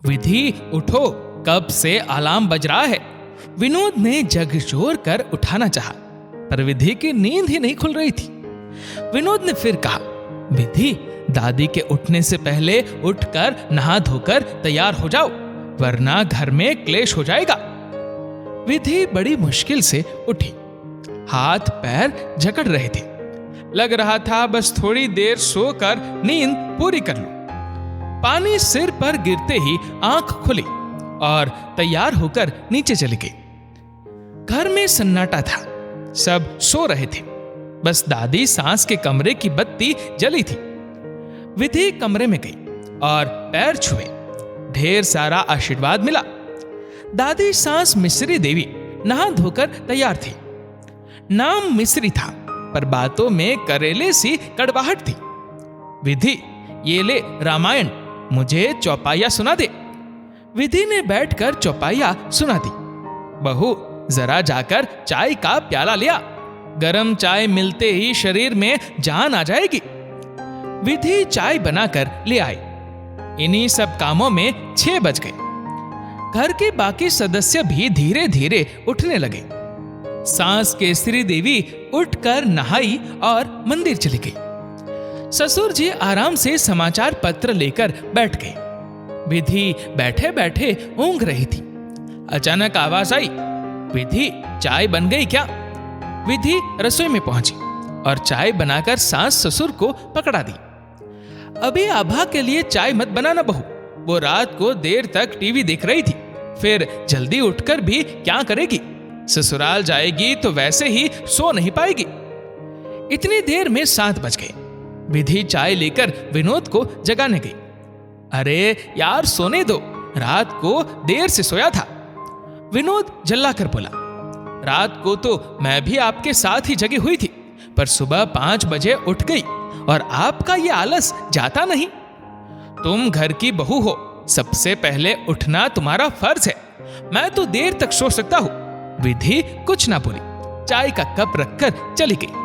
विधि उठो, कब से अलार्म बज रहा है। विनोद ने झकझोर कर उठाना चाहा, पर विधि की नींद ही नहीं खुल रही थी। विनोद ने फिर कहा, विधि, दादी के उठने से पहले उठकर नहा धोकर तैयार हो जाओ, वरना घर में क्लेश हो जाएगा। विधि बड़ी मुश्किल से उठी, हाथ पैर जकड़ रहे थे। लग रहा था बस थोड़ी देर सोकर नींद पूरी कर लूं। पानी सिर पर गिरते ही आंख खुली और तैयार होकर नीचे चली गई। घर में सन्नाटा था, सब सो रहे थे, बस दादी सास के कमरे की बत्ती जली थी। विधि कमरे में गई और पैर छुए, ढेर सारा आशीर्वाद मिला। दादी सास मिस्री देवी नहा धोकर तैयार थी। नाम मिस्री था, पर बातों में करेले सी कड़वाहट थी। विधि, ये ले रामायण, मुझे चौपाइया सुना दे। विधि ने बैठकर चौपाइया सुना दी। बहू, जरा जाकर चाय का प्याला लिया, गरम चाय मिलते ही शरीर में जान आ जाएगी। विधि चाय बनाकर ले आई। इन्हीं सब कामों में 6 बज गए। घर के बाकी सदस्य भी धीरे धीरे उठने लगे। सास केसरी देवी उठकर नहाई और मंदिर चली गई। ससुर जी आराम से समाचार पत्र लेकर बैठ गए। विधि बैठे बैठे ऊँघ रही थी। अचानक आवाज आई, विधि, चाय बन गई क्या? विधि रसोई में पहुंची और चाय बनाकर सास ससुर को पकड़ा दी। अभी आभा के लिए चाय मत बनाना बहू, वो रात को देर तक टीवी देख रही थी, फिर जल्दी उठकर भी क्या करेगी? ससुराल जाएगी तो वैसे ही सो नहीं पाएगी। इतनी देर में 7 बज गए। विधि चाय लेकर विनोद को जगाने गई। अरे यार, सोने दो, रात को देर से सोया था। विनोद जल्लाकर बोला, रात को तो मैं भी आपके साथ ही जगी हुई थी, पर सुबह 5 बजे उठ गई और आपका ये आलस जाता नहीं। तुम घर की बहू हो, सबसे पहले उठना तुम्हारा फर्ज है। मैं तो देर तक सो सकता हूं। विधि कुछ ना बोली, चाय का कप रखकर चली गई।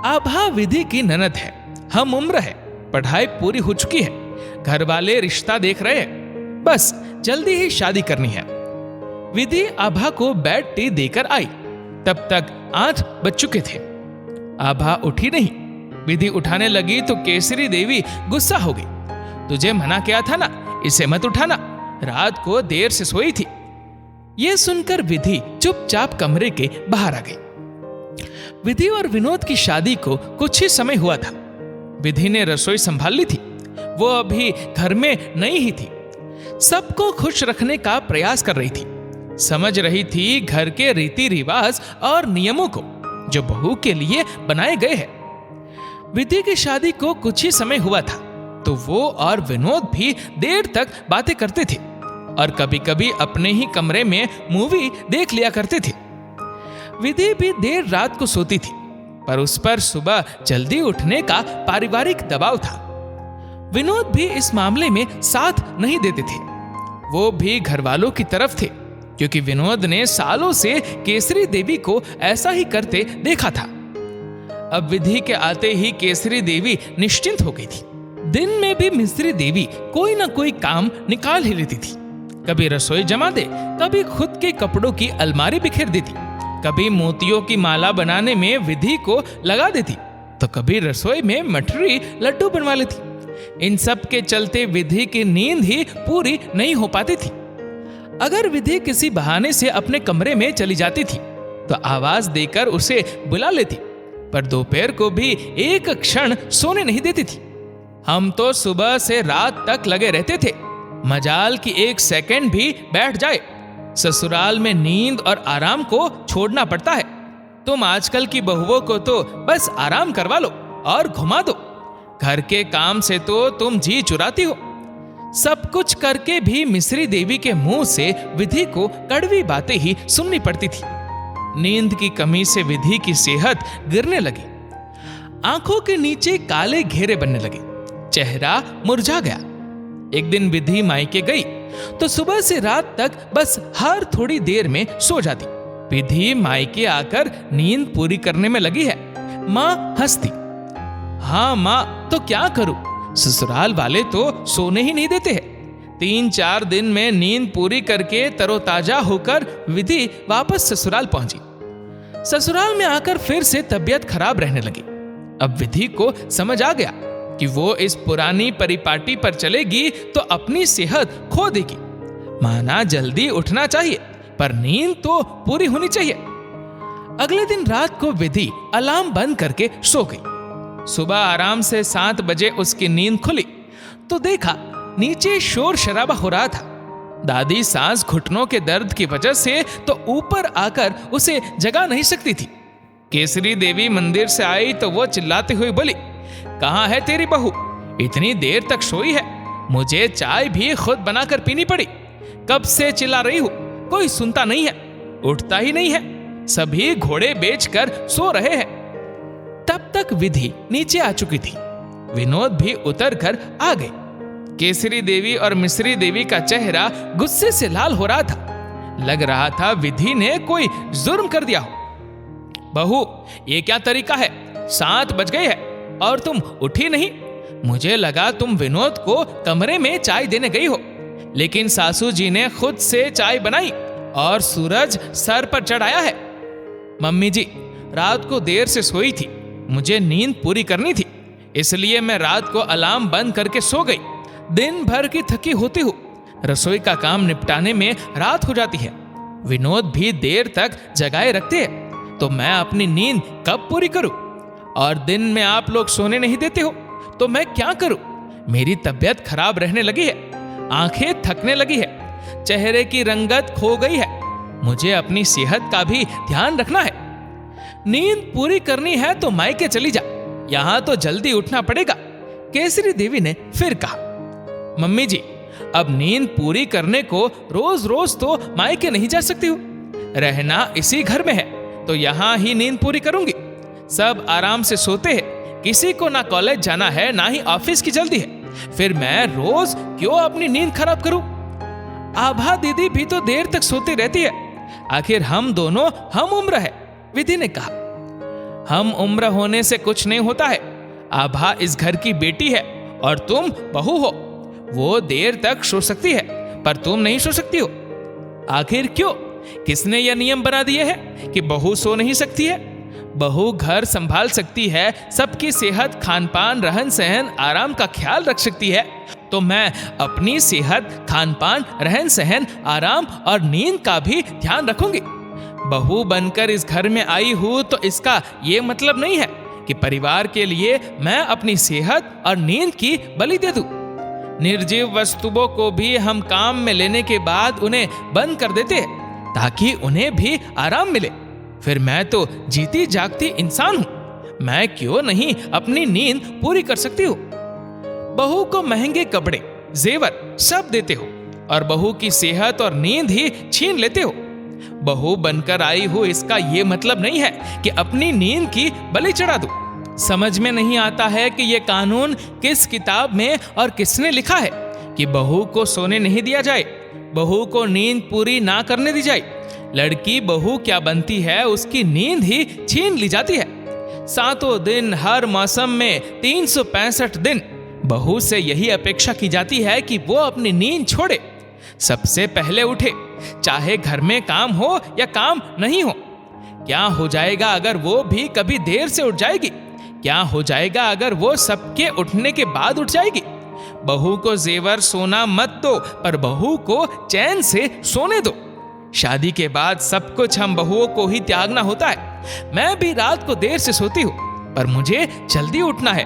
आभा विधि की ननद है, हम उम्र है, पढ़ाई पूरी हो चुकी है, घर वाले रिश्ता देख रहे हैं, बस जल्दी ही शादी करनी है। विधि आभा को बेड टी देकर आई। तब तक 8 बज चुके थे। आभा उठी नहीं। विधि उठाने लगी तो केसरी देवी गुस्सा हो गई। तुझे मना किया था ना, इसे मत उठाना, रात को देर से सोई थी। यह सुनकर विधि चुपचाप कमरे के बाहर आ गई। विधि और विनोद की शादी को कुछ ही समय हुआ था। विधि ने रसोई संभाल ली थी। वो अभी घर में नई ही थी, सबको खुश रखने का प्रयास कर रही थी। समझ रही थी घर के रीति रिवाज और नियमों को जो बहू के लिए बनाए गए हैं। विधि की शादी को कुछ ही समय हुआ था, तो वो और विनोद भी देर तक बातें करते थे और कभी कभी अपने ही कमरे में मूवी देख लिया करते थे। विधि भी देर रात को सोती थी, पर उस पर सुबह जल्दी उठने का पारिवारिक दबाव था। विनोद भी इस मामले में साथ नहीं देते थे। वो भी घर वालों की तरफ थे, क्योंकि विनोद ने सालों से केसरी देवी को ऐसा ही करते देखा था। अब विधि के आते ही केसरी देवी निश्चिंत हो गई थी। दिन में भी मिस्री देवी कोई ना कोई काम निकाल ही लेती थी। कभी रसोई जमा दे, कभी खुद के कपड़ों की अलमारी बिखेर देती, कभी मोतियों की माला बनाने में विधि को लगा देती, तो कभी रसोई में मठरी लड्डू बनवा लेती। इन सब के चलते विधि की नींद ही पूरी नहीं हो पाती थी। अगर विधि किसी बहाने से अपने कमरे में चली जाती थी तो आवाज देकर उसे बुला लेती, पर दोपहर को भी एक क्षण सोने नहीं देती थी। हम तो सुबह से रात तक लगे रहते थे, मजाल की 1 सेकंड भी बैठ जाए, ससुराल में नींद और आराम को छोड़ना पड़ता है। तुम आजकल की बहुओं को तो बस आराम करवा लो और घुमा दो, घर के काम से तो तुम जी चुराती हो। सब कुछ करके भी मिस्री देवी के मुंह से विधि को कड़वी बातें ही सुननी पड़ती थी। नींद की कमी से विधि की सेहत गिरने लगी। आंखों के नीचे काले घेरे बनने लगे, चेहरा मुरझा गया। एक दिन विधि मायके गई तो सुबह से रात तक बस हर थोड़ी देर में सो जाती। विधि मायके आकर नींद पूरी करने में लगी है। माँ हंसती, हाँ माँ, तो क्या करूं, ससुराल वाले तो सोने ही नहीं देते हैं। 3-4 दिन में नींद पूरी करके तरोताजा होकर विधि वापस ससुराल पहुंची। ससुराल में आकर फिर से तबीयत खराब रहने लगी। अब विधि को समझ आ गया कि वो इस पुरानी परिपाटी पर चलेगी तो अपनी सेहत खो देगी। माना जल्दी उठना चाहिए, पर नींद तो पूरी होनी चाहिए। अगले दिन रात को विधि अलार्म बंद करके सो गई। सुबह आराम से 7 बजे उसकी नींद खुली तो देखा नीचे शोर शराबा हो रहा था। दादी सांस घुटनों के दर्द की वजह से तो ऊपर आकर उसे जगा नहीं सकती थी। केसरी देवी मंदिर से आई तो वो चिल्लाते हुए बोली, कहाँ है तेरी बहू? इतनी देर तक सोई है, मुझे चाय भी खुद बनाकर पीनी पड़ी। कब से चिल्ला रही हूं, कोई सुनता नहीं है, उठता ही नहीं है, सभी घोड़े बेचकर सो रहे हैं। तब तक विधि नीचे आ चुकी थी। विनोद भी उतर कर आ गए। केसरी देवी और मिश्री देवी का चेहरा गुस्से से लाल हो रहा था। लग रहा था विधि ने कोई जुर्म कर दिया हो। बहू, ये क्या तरीका है? 7 बज गए हैं और तुम उठी नहीं। मुझे लगा तुम विनोद को कमरे में चाय देने गई हो, लेकिन सासू जी ने खुद से चाय बनाई और सूरज सर पर चढ़ाया है। मम्मी जी, रात को देर से सोई थी, मुझे नींद पूरी करनी थी, इसलिए मैं रात को अलार्म बंद करके सो गई। दिन भर की थकी होती हूँ, रसोई का काम निपटाने में रात हो जाती है। विनोद भी देर तक जगाए रखते हैं, तो मैं अपनी नींद कब पूरी करूं? और दिन में आप लोग सोने नहीं देते हो, तो मैं क्या करूं? मेरी तबीयत खराब रहने लगी है, आंखें थकने लगी है, चेहरे की रंगत खो गई है। मुझे अपनी सेहत का भी ध्यान रखना है। नींद पूरी करनी है तो मायके चली जा, यहां तो जल्दी उठना पड़ेगा। केसरी देवी ने फिर कहा, मम्मी जी, अब नींद पूरी करने को रोज रोज तो मायके नहीं जा सकती हूँ। रहना इसी घर में है तो यहाँ ही नींद पूरी करूंगी। सब आराम से सोते हैं, किसी को ना कॉलेज जाना है ना ही ऑफिस की जल्दी है, फिर मैं रोज क्यों अपनी नींद खराब करूं? आभा दीदी भी तो देर तक सोती रहती है, आखिर हम दोनों हम उम्र है। विधि ने कहा, हम उम्र होने से कुछ नहीं होता है। आभा इस घर की बेटी है और तुम बहू हो। वो देर तक सो सकती है पर तुम नहीं सो सकती हो। आखिर क्यों? किसने यह नियम बना दिए है कि बहू सो नहीं सकती है? बहू घर संभाल सकती है, सबकी सेहत, खान पान, रहन सहन, आराम का ख्याल रख सकती है, तो मैं अपनी सेहत, खान पान, रहन सहन, आराम और नींद का भी ध्यान रखूंगी। बहू बनकर इस घर में आई हूं तो इसका ये मतलब नहीं है कि परिवार के लिए मैं अपनी सेहत और नींद की बलि दे दूं। निर्जीव वस्तुओं को भी हम काम में लेने के बाद उन्हें बंद कर देते हैं ताकि उन्हें भी आराम मिले। फिर मैं तो जीती जागती इंसान हूं, मैं क्यों नहीं अपनी नींद पूरी कर सकती हूँ? बहू को महंगे कपड़े, जेवर सब देते हो और बहू की सेहत और नींद ही छीन लेते हो। बहू बनकर आई हूं इसका ये मतलब नहीं है कि अपनी नींद की बलि चढ़ा दूं। समझ में नहीं आता है कि ये कानून किस किताब में और किसने लिखा है कि बहू को सोने नहीं दिया जाए, बहू को नींद पूरी ना करने दी जाए। लड़की बहू क्या बनती है, उसकी नींद ही छीन ली जाती है। 7 दिन, हर मौसम में 365 दिन बहू से यही अपेक्षा की जाती है कि वो अपनी नींद छोड़े, सबसे पहले उठे, चाहे घर में काम हो या काम नहीं हो। क्या हो जाएगा अगर वो भी कभी देर से उठ जाएगी? क्या हो जाएगा अगर वो सबके उठने के बाद उठ जाएगी? बहू को जेवर सोना मत दो, पर बहू को चैन से सोने दो। शादी के बाद सब कुछ हम बहुओं को ही त्यागना होता है। मैं भी रात को देर से सोती हूँ, पर मुझे जल्दी उठना है।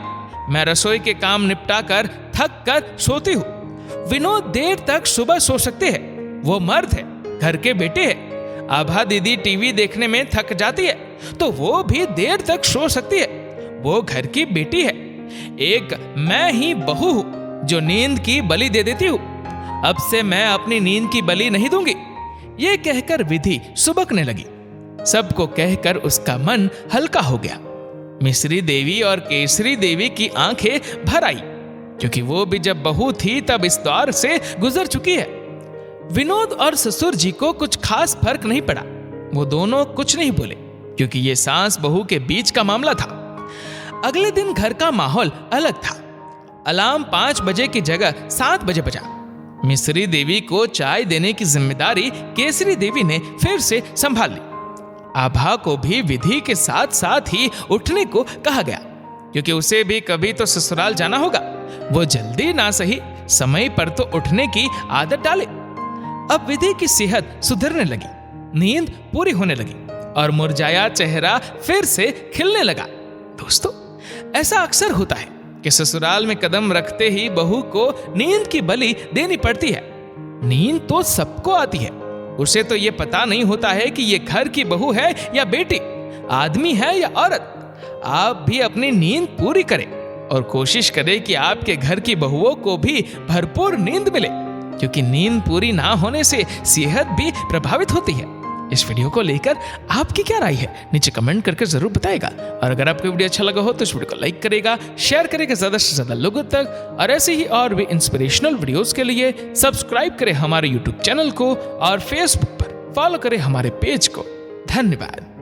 मैं रसोई के काम निपटा कर थक कर सोती हूँ। विनोद देर तक सुबह सो सकते हैं, वो मर्द है, घर के बेटे हैं। आभा दीदी टीवी देखने में थक जाती है तो वो भी देर तक सो सकती है, वो घर की बेटी है। एक मैं ही बहू हूँ जो नींद की बलि दे देती हूँ। अब से मैं अपनी नींद की बलि नहीं दूंगी। ये कहकर विधि सुबकने लगी। सबको कहकर उसका मन हल्का हो गया। मिश्री देवी और केसरी देवी की आंखें भर आई, क्योंकि वो भी जब बहू थी तब इस दौर से गुजर चुकी है। विनोद और ससुर जी को कुछ खास फर्क नहीं पड़ा। वो दोनों कुछ नहीं बोले, क्योंकि ये सास बहू के बीच का मामला था। अगले दिन घर का माहौल अलग था। अलार्म 5 बजे की जगह 7 बजे बजा। मिस्री देवी को चाय देने की जिम्मेदारी केसरी देवी ने फिर से संभाल ली। आभा को भी विधि के साथ साथ ही उठने को कहा गया, क्योंकि उसे भी कभी तो ससुराल जाना होगा। वो जल्दी ना सही समय पर तो उठने की आदत डाले। अब विधि की सेहत सुधरने लगी, नींद पूरी होने लगी और मुरझाया चेहरा फिर से खिलने लगा। दोस्तों, ऐसा अक्सर होता है कि ससुराल में कदम रखते ही बहू को नींद की बलि देनी पड़ती है। नींद तो सबको आती है, उसे तो ये पता नहीं होता है कि ये घर की बहू है या बेटी, आदमी है या औरत। आप भी अपनी नींद पूरी करें और कोशिश करें कि आपके घर की बहुओं को भी भरपूर नींद मिले, क्योंकि नींद पूरी ना होने से सेहत भी प्रभावित होती है। इस वीडियो को लेकर आपकी क्या राय है, नीचे कमेंट करके जरूर बताएगा। और अगर आपको वीडियो अच्छा लगा हो तो इस वीडियो को लाइक करेगा, शेयर करेगा ज्यादा से ज्यादा लोगों तक। और ऐसे ही और भी इंस्पिरेशनल वीडियोस के लिए सब्सक्राइब करें हमारे यूट्यूब चैनल को और फेसबुक पर फॉलो करें हमारे पेज को। धन्यवाद।